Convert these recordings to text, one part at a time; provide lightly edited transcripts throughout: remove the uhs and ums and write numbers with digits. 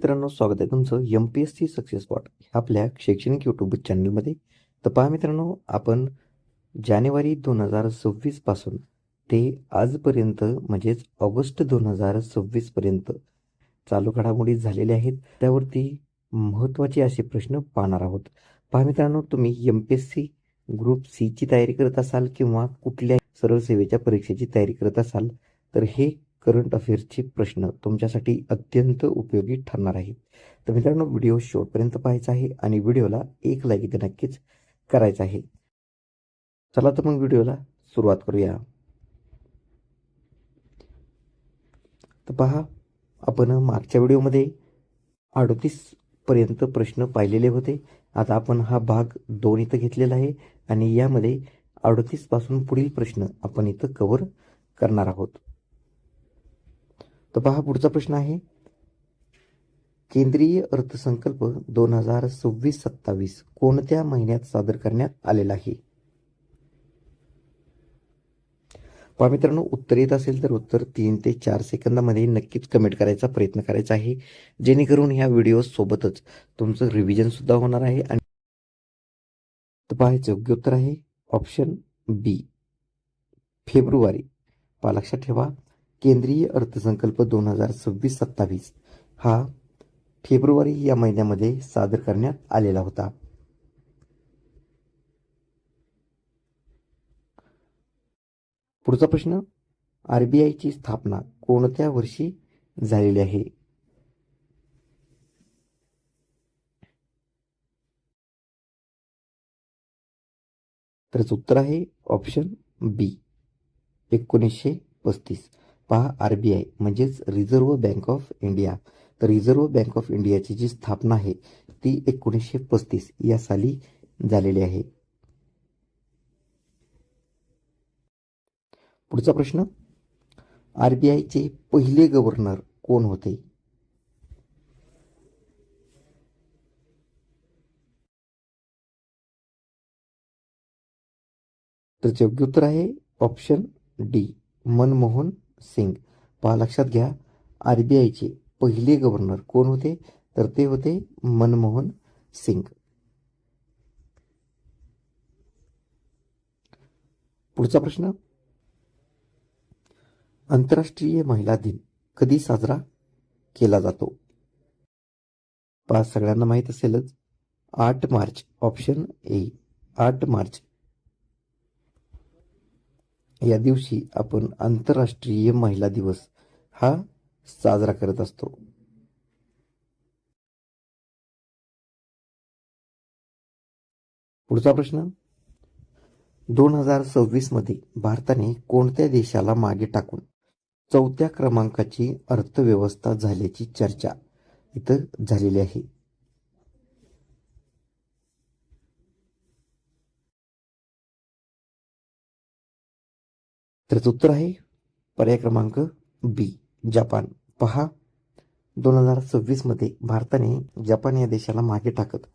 मित्रांनो, स्वागत आहे तुमचं MPSC सक्सेस स्पॉट आपल्या शैक्षणिक यूट्यूब चॅनलमध्ये. तर पहा मित्रांनो, आपण जानेवारी 2026 पासून ते आजपर्यंत म्हणजेच ऑगस्ट 2026 पर्यंत चालू घडामोडी झालेल्या आहेत. त्यावरती महत्त्वाचे असे प्रश्न पाहणार आहोत. पहा मित्रांनो, तुम्ही MPSC ग्रुप सी ची तयारी करत असाल किंवा कुठल्याही सरळ सेवेच्या परीक्षेची तयारी करत असाल तर हे करंट अफेअर्सचे प्रश्न तुमच्यासाठी अत्यंत उपयोगी ठरणार आहे. तर मित्रांनो, व्हिडिओ शेवटपर्यंत पाहायचा आहे आणि व्हिडिओला एक लाईक इथे नक्कीच करायचं आहे. चला तर मग व्हिडिओला सुरुवात करूया. तर पहा, आपण मागच्या व्हिडिओमध्ये 38 पर्यंत प्रश्न पाहिलेले होते. आता आपण हा भाग 2 इथं घेतलेला आहे आणि यामध्ये 38 पासून पुढील प्रश्न आपण इथं कव्हर करणार आहोत. तर पहा, पुढचा प्रश्न आहे, केंद्रीय अर्थसंकल्प 2026-27 कोणत्या महिन्यात सादर करण्यात आलेला आहे? पहा मित्रांनो, उत्तर येत असेल तर उत्तर 3 ते 4 सेकंदामध्ये नक्कीच कमेंट करायचा प्रयत्न करायचा आहे, जेणेकरून ह्या व्हिडिओ सोबतच तुमचं रिव्हिजन सुद्धा होणार आहे. आणि तर पाहायचं योग्य उत्तर आहे ऑप्शन बी, फेब्रुवारी. पहा, लक्षात ठेवा, केंद्रीय अर्थसंकल्प 2026-27 हा फेब्रुवारी या महिन्यामध्ये सादर करण्यात आलेला होता. पुढचा प्रश्न, RBIची स्थापना कोणत्या वर्षी झालेली आहे? तर उत्तर आहे ऑप्शन बी, 1935. पहा, RBI म्हणजेच रिझर्व्ह बँक ऑफ इंडिया. तर रिझर्व्ह बँक ऑफ इंडियाची जी स्थापना आहे ती 1935 या साली झालेली आहे. पुढचा प्रश्न, RBIचे पहिले गव्हर्नर कोण होते? तर योग्य उत्तर आहे ऑप्शन डी, मनमोहन सिंग. पहा, लक्षात घ्या, RBIचे पहिले गव्हर्नर कोण होते? तर ते होते मनमोहन सिंग. पुढचा प्रश्न, आंतरराष्ट्रीय महिला दिन कधी साजरा केला जातो? पहा, सगळ्यांना माहीत असेलच, 8 मार्च. ऑप्शन ए, 8 मार्च या दिवशी आपण आंतरराष्ट्रीय महिला दिवस हा साजरा करत असतो. पुढचा प्रश्न, 2026 मध्ये भारताने कोणत्या देशाला मागे टाकून 4थ्या क्रमांकाची अर्थव्यवस्था झाल्याची चर्चा इथं झालेली आहे? तर उत्तर आहे पर्याय क्रमांक बी, जपान. पहा, 2026 मध्ये भारताने जपान या देशाला मागे टाकत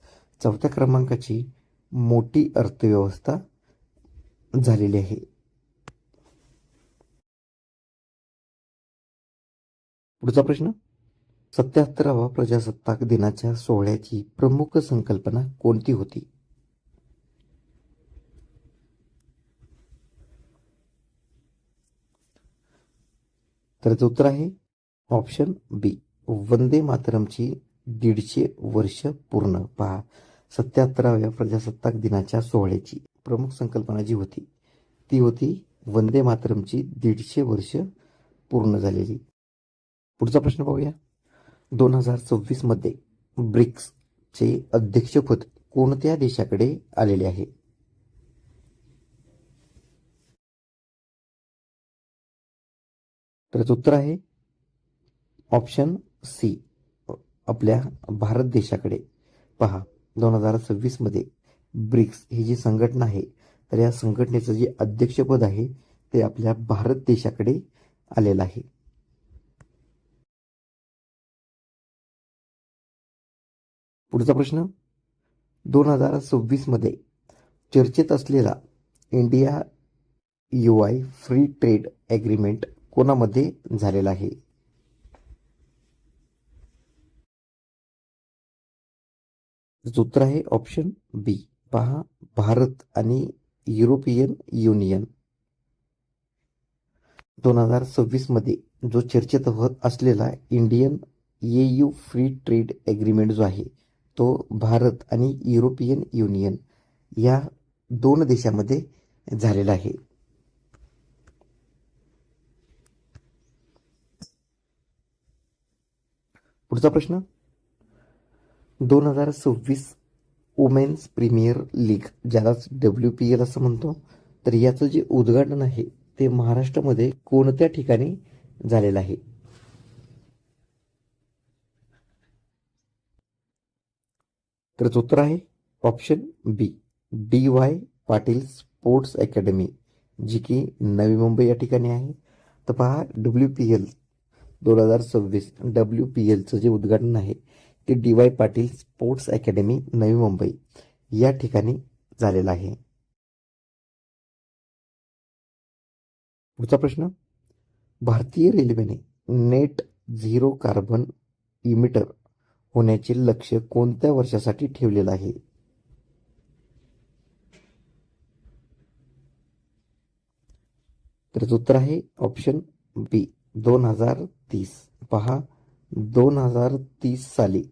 4थ्या क्रमांकाची मोठी अर्थव्यवस्था झालेली आहे. पुढचा प्रश्न, 77वा प्रजासत्ताक दिनाच्या सोहळ्याची प्रमुख संकल्पना कोणती होती? तर उत्तर आहे ऑप्शन बी, वंदे मातरमची 150 वर्ष पूर्ण. पहा, 77व्या प्रजासत्ताक दिनाच्या सोहळ्याची प्रमुख संकल्पना जी होती ती होती वंदे मातरमची 150 वर्ष पूर्ण झालेली. पुढचा प्रश्न पाहूया, 2026 मध्ये ब्रिक्सचे अध्यक्षपद कोणत्या देशाकडे आलेले आहे? तर उत्तर आहे ऑप्शन सी, आपल्या भारत देशाकडे. पहा, 2026 मध्ये ब्रिक्स ही जी संघटना आहे तर या संघटनेचं जे अध्यक्षपद आहे ते आपल्या भारत देशाकडे आलेलं आहे. पुढचा प्रश्न, 2026 मध्ये चर्चेत असलेला India UI free trade agreement कोणामध्ये झालेला आहे? त्याचं उत्तर आहे ऑप्शन बी. पहा, भारत आणि युरोपियन युनियन 2026 मध्ये जो चर्चेत असलेला Indian EU free trade agreement जो आहे तो भारत आणि युरोपियन युनियन या दोन देशामध्ये झालेला आहे. पुढचा प्रश्न, 2026 वुमेन्स प्रीमियर लीग, ज्यालाच WPL असं म्हणतो, तर याचं जे उद्घाटन आहे ते महाराष्ट्रामध्ये कोणत्या ठिकाणी झालेलं आहे? तर उत्तर आहे ऑप्शन बी, DY पाटील स्पोर्ट्स अकॅडमी, जी की नवी मुंबई या ठिकाणी आहे. तर पहा, WPL 2026 WPLचं जे उद्घाटन आहे ते DY Patil sports academy Navi Mumbai या ठिकाणी झालेलं आहे. पुढचा प्रश्न, भारतीय रेल्वेने नेट झिरो कार्बन इमिटर होण्याचे लक्ष्य कोणत्या वर्षासाठी ठेवलेलं आहे? तर उत्तर आहे ऑप्शन बी, 2030. पहा, 2030 साली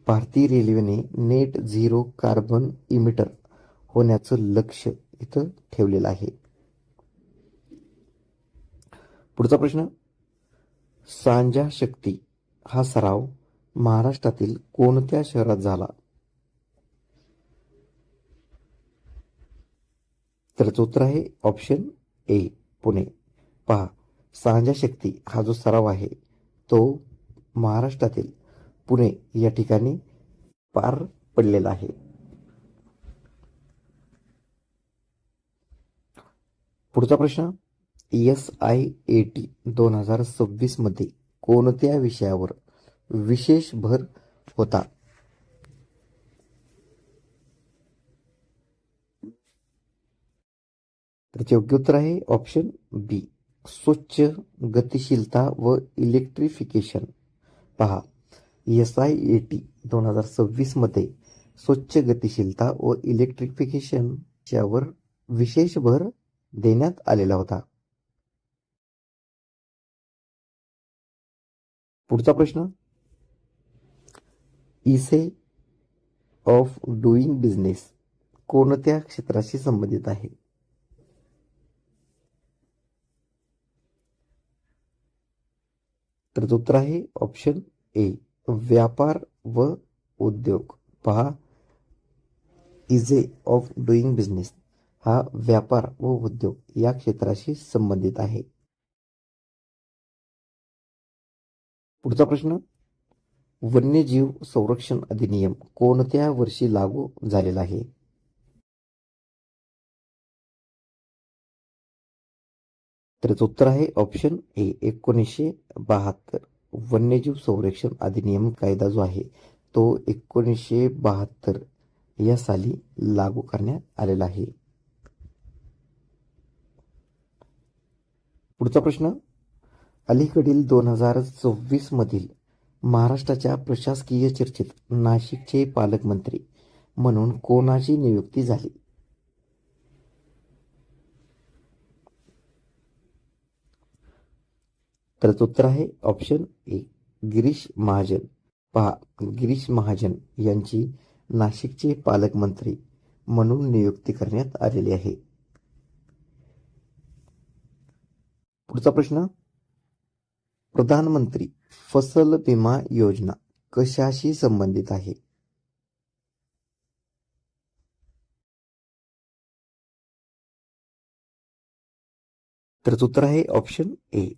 भारतीय रेल्वेने नेट झिरो कार्बन इमिटर होण्याचं लक्ष्य इथं ठेवलेलं आहे. पुढचा प्रश्न, सांजा शक्ती हा सराव महाराष्ट्रातील कोणत्या शहरात झाला? तर उत्तर आहे ऑप्शन ए, पुणे. पहा, सांजा शक्ती हा जो सराव आहे तो महाराष्ट्रातील पुणे या ठिकाणी पार पडलेला आहे. पुढचा प्रश्न, SIAT 2026 मध्ये कोणत्या विषयावर विशेष भर होता? त्याचे योग्य उत्तर आहे ऑप्शन बी, स्वच्छ गतिशीलता व इलेक्ट्रिफिकेशन. पहा, SIAT 2026 मध्ये स्वच्छ गतिशीलता व इलेक्ट्रिफिकेशन यावर विशेष भर देण्यात आलेला होता. पुढचा प्रश्न, इसे ऑफ डुईंग बिझनेस कोणत्या क्षेत्राशी संबंधित आहे? तर उत्तर आहे ऑप्शन ए, व्यापार व उद्योग. पहा, इजे ऑफ डुईंग बिझनेस हा व्यापार व उद्योग या क्षेत्राशी संबंधित आहे. पुढचा प्रश्न, वन्यजीव संरक्षण अधिनियम कोणत्या वर्षी लागू झालेला आहे? तर उत्तर आहे ऑप्शन ए, 1972. वन्यजीव संरक्षण अधिनियम कायदा जो आहे तो 1972 या साली लागू करण्यात आलेला आहे. पुढचा प्रश्न, अलीकडील 2024 मधील महाराष्ट्राच्या प्रशासकीय चर्चेत नाशिकचे पालकमंत्री म्हणून कोणाची नियुक्ती झाली? तर उत्तर आहे ऑप्शन ए, गिरीश महाजन. पहा, गिरीश महाजन यांची नाशिकचे पालकमंत्री म्हणून नियुक्ती करण्यात आलेली आहे. पुढचा प्रश्न, प्रधानमंत्री फसल विमा योजना कशाशी संबंधित आहे? तर उत्तर आहे ऑप्शन ए,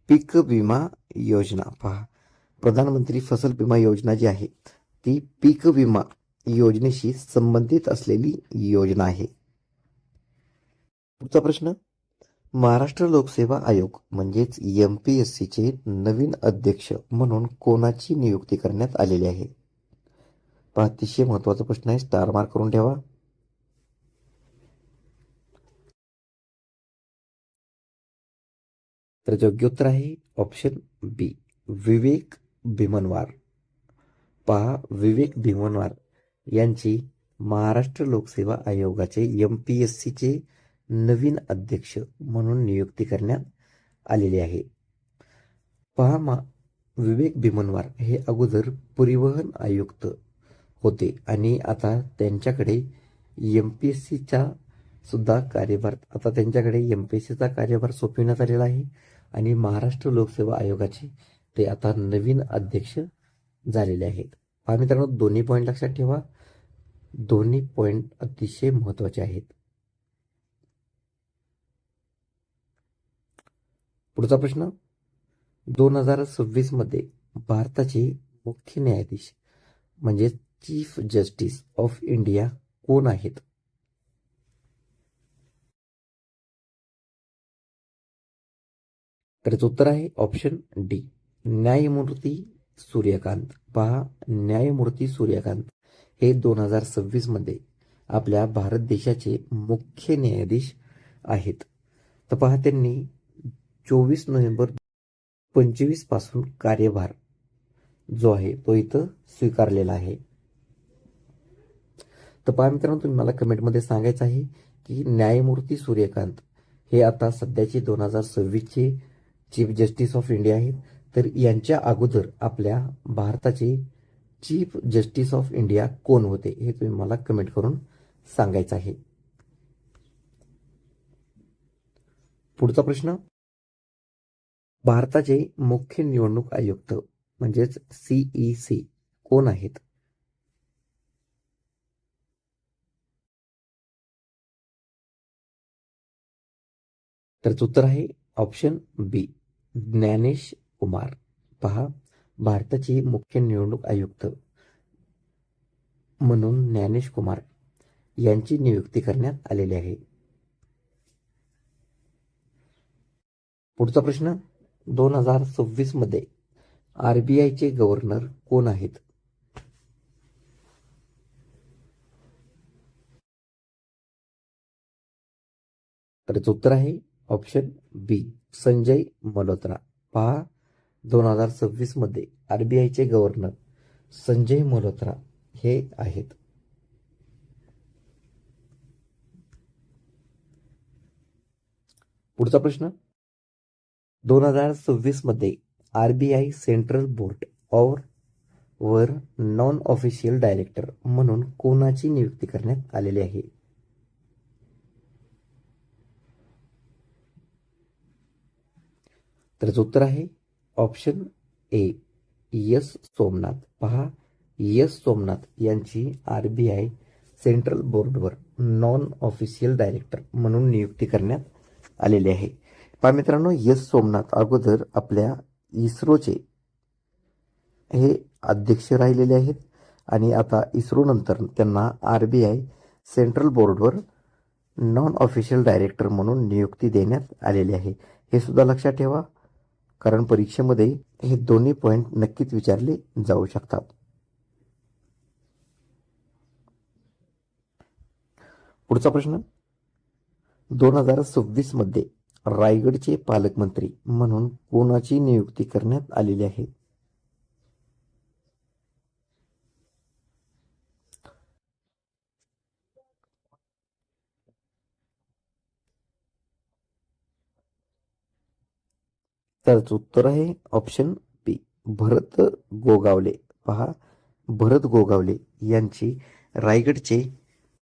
पीक विमा योजना. पहा, प्रधानमंत्री फसल विमा योजना जी आहे ती पीक विमा योजनेशी संबंधित असलेली योजना आहे. पुढचा प्रश्न, महाराष्ट्र लोकसेवा आयोग म्हणजेच MPSCचे नवीन अध्यक्ष म्हणून कोणाची नियुक्ती करण्यात आलेली आहे? पहा, अतिशय महत्वाचा प्रश्न आहे, स्टार मार्क करून ठेवा. तर योग्य उत्तर आहे ऑप्शन बी, विवेक भीमनवार. पहा, विवेक भीमनवार यांची महाराष्ट्र लोकसेवा आयोगाचे MPSCचे नवीन अध्यक्ष म्हणून नियुक्ती करण्यात आलेली आहे. पहा विवेक भीमनवार हे अगोदर परिवहन आयुक्त होते आणि आता त्यांच्याकडे MPSCचा सुद्धा कार्यभार MPSCचा कार्यभार सोपविण्यात आलेला आहे आणि महाराष्ट्र लोकसेवा आयोगाचे ते आता नवीन अध्यक्ष झालेले आहेत. पहा मित्रांनो, दोन्ही पॉईंट लक्षात ठेवा, दोन्ही पॉईंट अतिशय महत्त्वाचे आहेत. पुढचा प्रश्न, 2026 मध्ये भारताचे मुख्य न्यायाधीश म्हणजे चीफ जस्टिस ऑफ इंडिया कोण आहेत? तर उत्तर आहे ऑप्शन डी, न्यायमूर्ती सूर्यकांत. पहा, न्यायमूर्ती सूर्यकांत हे 2026 मध्ये आपल्या भारत देशाचे मुख्य न्यायाधीश आहेत. तर पहा, त्यांनी 24 नोव्हेंबर 2025 पासून कार्यभार जो आहे तो इथं स्वीकारलेला आहे. तर पहा मित्रांनो, तुम्ही मला कमेंटमध्ये सांगायचं आहे की न्यायमूर्ती सूर्यकांत हे आता सध्याचे 2026चे चीफ जस्टिस ऑफ इंडिया आहेत. तर यांच्या अगोदर आपल्या भारताचे चीफ जस्टिस ऑफ इंडिया कोण होते हे तुम्ही मला कमेंट करून सांगायचं आहे. पुढचा प्रश्न, भारताचे मुख्य निवडणूक आयुक्त म्हणजेच CEC कोण आहेत? तर उत्तर आहे ऑप्शन बी, ज्ञानेश कुमार. पहा, भारताचे मुख्य निवडणूक आयुक्त म्हणून ज्ञानेश कुमार यांची नियुक्ती करण्यात आलेली आहे. पुढचा प्रश्न, 2026 मध्ये RBIचे गव्हर्नर कोण आहेत? तर उत्तर आहे ऑप्शन बी, संजय मल्होत्रा. पहा, 2026 मध्ये RBIचे गव्हर्नर संजय मल्होत्रा हे आहेत. पुढचा प्रश्न, 2026 मध्ये RBI central board were non official director म्हणून कोणाची नियुक्ती करण्यात आलेली आहे? तर उत्तर आहे ऑप्शन ए, एस सोमनाथ. पहा, एस सोमनाथ यांची RBI सेंट्रल बोर्डवर नॉन ऑफिशियल डायरेक्टर म्हणून नियुक्ती करण्यात आलेली आहे. पहा मित्रांनो, एस सोमनाथ अगोदर आपल्या इस्रोचे हे अध्यक्ष राहिलेले आहेत आणि आता इस्रो नंतर त्यांना RBI सेंट्रल बोर्डवर नॉन ऑफिशियल डायरेक्टर म्हणून नियुक्ती देण्यात आलेली आहे. हे सुद्धा लक्षात ठेवा, कारण परीक्षेमध्ये हे दोन्ही पॉईंट नक्कीच विचारले जाऊ शकतात. पुढचा प्रश्न, 2026 मध्ये रायगडचे पालकमंत्री म्हणून कोणाची नियुक्ती करण्यात आलेली आहे? तर उत्तर आहे ऑप्शन बी, भरत गोगावले. पहा, भरत गोगावले यांची रायगडचे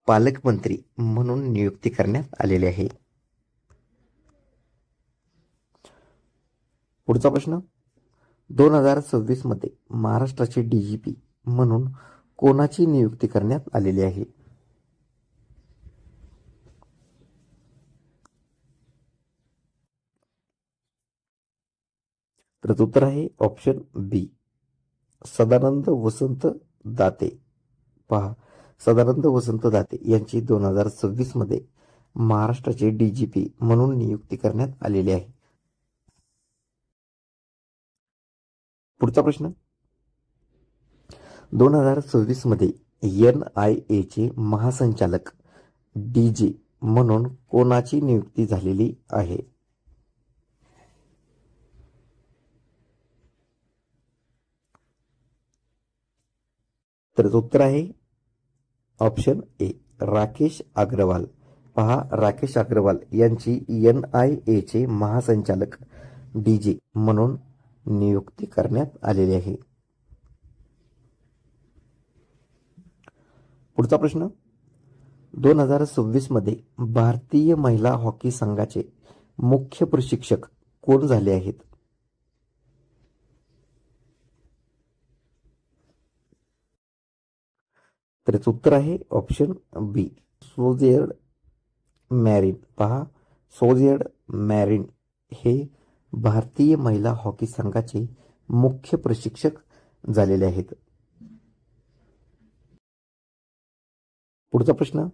पालकमंत्री म्हणून नियुक्ती करण्यात आलेली आहे. पुढचा प्रश्न, 2026 मध्ये महाराष्ट्राचे DGP म्हणून कोणाची नियुक्ती करण्यात आलेली आहे? तर उत्तर आहे ऑप्शन बी, सदानंद वसंत दाते. पहा, सदानंद वसंत दाते यांची 2026 मध्ये महाराष्ट्राचे DGP म्हणून नियुक्ती करण्यात आलेली आहे. पुढचा प्रश्न, 2026 मध्ये NIA चे महासंचालक DG म्हणून कोणाची नियुक्ती झालेली आहे? तर उत्तर आहे ऑप्शन ए राकेश अग्रवाल. पहा, राकेश अग्रवाल यांची NIA चे महासंचालक DG म्हणून नियुक्ती करण्यात आलेली आहे. पुढचा प्रश्न, 2026 मध्ये भारतीय महिला हॉकी संघाचे मुख्य प्रशिक्षक कोण झाले आहेत? तर याचं उत्तर आहे ऑप्शन बी सोजिएर्ड मॅरिन. पहा, सोजिएर्ड मॅरिन हे भारतीय महिला हॉकी संघाचे मुख्य प्रशिक्षक झालेले आहेत. पुढचा प्रश्न,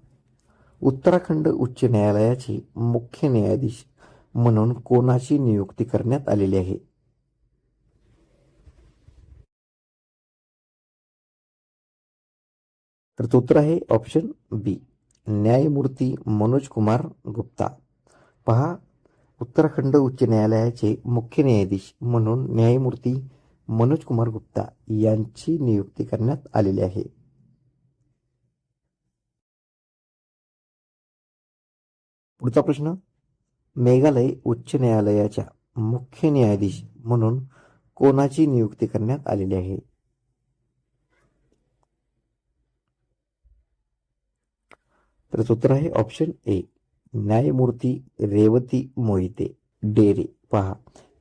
उत्तराखंड उच्च न्यायालयाचे मुख्य न्यायाधीश म्हणून कोणाची नियुक्ती करण्यात आलेली आहे? तर उत्तर आहे ऑप्शन बी न्यायमूर्ती मनोज कुमार गुप्ता. पहा, उत्तराखंड उच्च न्यायालयाचे मुख्य न्यायाधीश म्हणून न्यायमूर्ती मनोज कुमार गुप्ता यांची नियुक्ती करण्यात आलेली आहे. पुढचा प्रश्न, मेघालय उच्च न्यायालयाच्या मुख्य न्यायाधीश म्हणून कोणाची नियुक्ती करण्यात आलेली आहे? तर उत्तर आहे ऑप्शन ए न्यायमूर्ती रेवती मोहिते डेरे. पहा,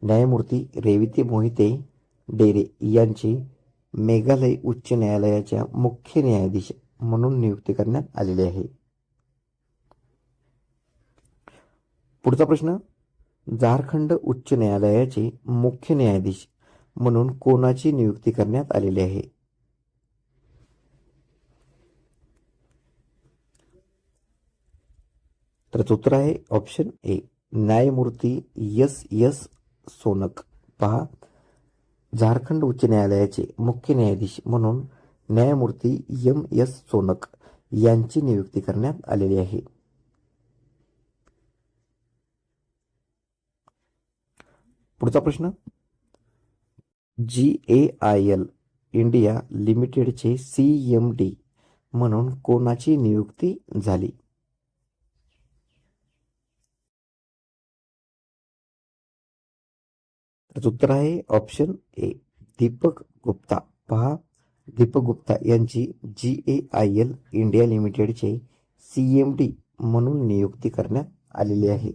न्यायमूर्ती रेवती मोहिते डेरे यांची मेघालय उच्च न्यायालयाच्या मुख्य न्यायाधीश म्हणून नियुक्ती करण्यात आलेली आहे. पुढचा प्रश्न, झारखंड उच्च न्यायालयाचे मुख्य न्यायाधीश म्हणून कोणाची नियुक्ती करण्यात आलेली आहे? तर उत्तर आहे ऑप्शन ए न्यायमूर्ती SS सोनक. पहा, झारखंड उच्च न्यायालयाचे मुख्य न्यायाधीश म्हणून न्यायमूर्ती MS सोनक यांची नियुक्ती करण्यात आलेली आहे. पुढचा प्रश्न, GAIL इंडिया लिमिटेडचे CMD म्हणून कोणाची नियुक्ती झाली? तर उत्तर आहे ऑप्शन ए दीपक गुप्ता. पहा, दीपक गुप्ता यांची GAIL इंडिया लिमिटेडचे CMD म्हणून नियुक्ती करण्यात आलेली आहे.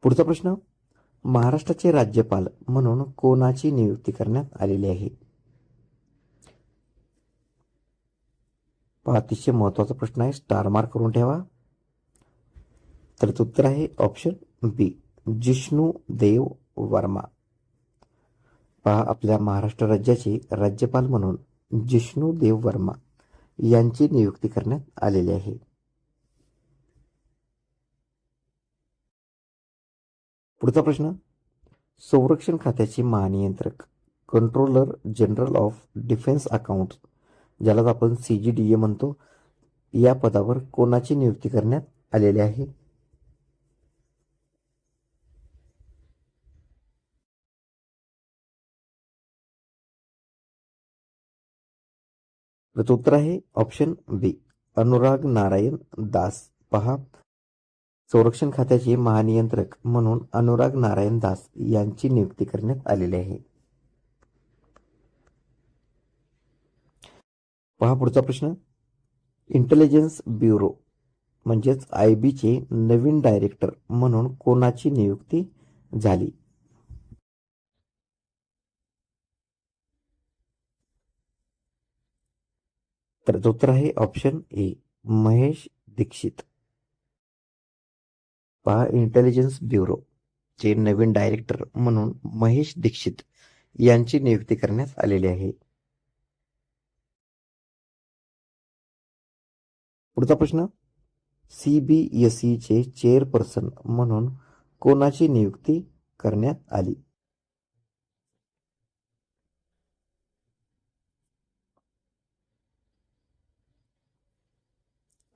पुढचा प्रश्न, महाराष्ट्राचे राज्यपाल म्हणून कोणाची नियुक्ती करण्यात आलेली आहे? पहा, अतिशय महत्वाचा प्रश्न आहे, स्टार मार्क करून ठेवा. तर उत्तर आहे ऑप्शन बी जिष्णू देव वर्मा. पहा, आपल्या महाराष्ट्र राज्याचे राज्यपाल म्हणून जिष्णू देव वर्मा यांची नियुक्ती करण्यात आलेली आहे. पुढचा प्रश्न, संरक्षण खात्याचे महानियंत्रक controller general of defence account ज्याला आपण CGDA म्हणतो, या पदावर कोणाची नियुक्ती करण्यात आलेली आहे? तर उत्तर आहे ऑप्शन बी अनुराग नारायण दास. पहा, संरक्षण खात्याचे महानियंत्रक म्हणून अनुराग नारायण दास यांची नियुक्ती करण्यात आलेली आहे. पहा, पुढचा प्रश्न, इंटेलिजन्स ब्युरो म्हणजेच IB चे नवीन डायरेक्टर म्हणून कोणाची नियुक्ती झाली? तर उत्तर आहे ऑप्शन ए महेश दीक्षित. पहा, इंटेलिजन्स ब्युरो चे नवीन डायरेक्टर म्हणून महेश दीक्षित यांची नियुक्ती करण्यात आलेली आहे. पुढचा प्रश्न, CBSE चे चेअरपर्सन म्हणून कोणाची नियुक्ती करण्यात आली?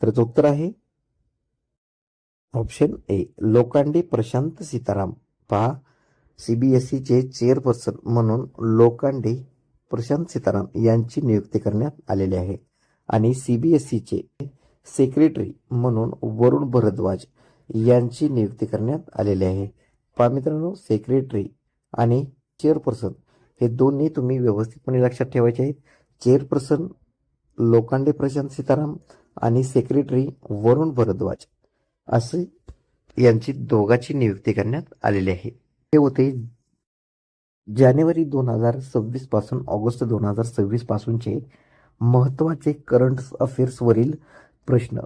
तर उत्तर आहे ऑप्शन ए लोकांडे प्रशांत सीताराम. पहा, CBSE चे चेअरपर्सन म्हणून लोकांडे प्रशांत सीताराम यांची नियुक्ती करण्यात आलेली आहे. आणि CBSEचे सेक्रेटरी म्हणून वरुण भारद्वाज यांची नियुक्ती करण्यात आलेली आहे. पहा मित्रांनो, सेक्रेटरी आणि चेअरपर्सन हे दोन्ही तुम्ही व्यवस्थितपणे लक्षात ठेवायचे आहेत. चेअरपर्सन लोखंडे प्रशांत सीताराम आणि सेक्रेटरी वरुण भारद्वाज असे यांची दोघांची नियुक्ती करण्यात आलेली आहे. हे होते जानेवारी 2026 पासून ऑगस्ट 2026 पासूनचे महत्त्वाचे करंट अफेअर्सवरील प्रश्न.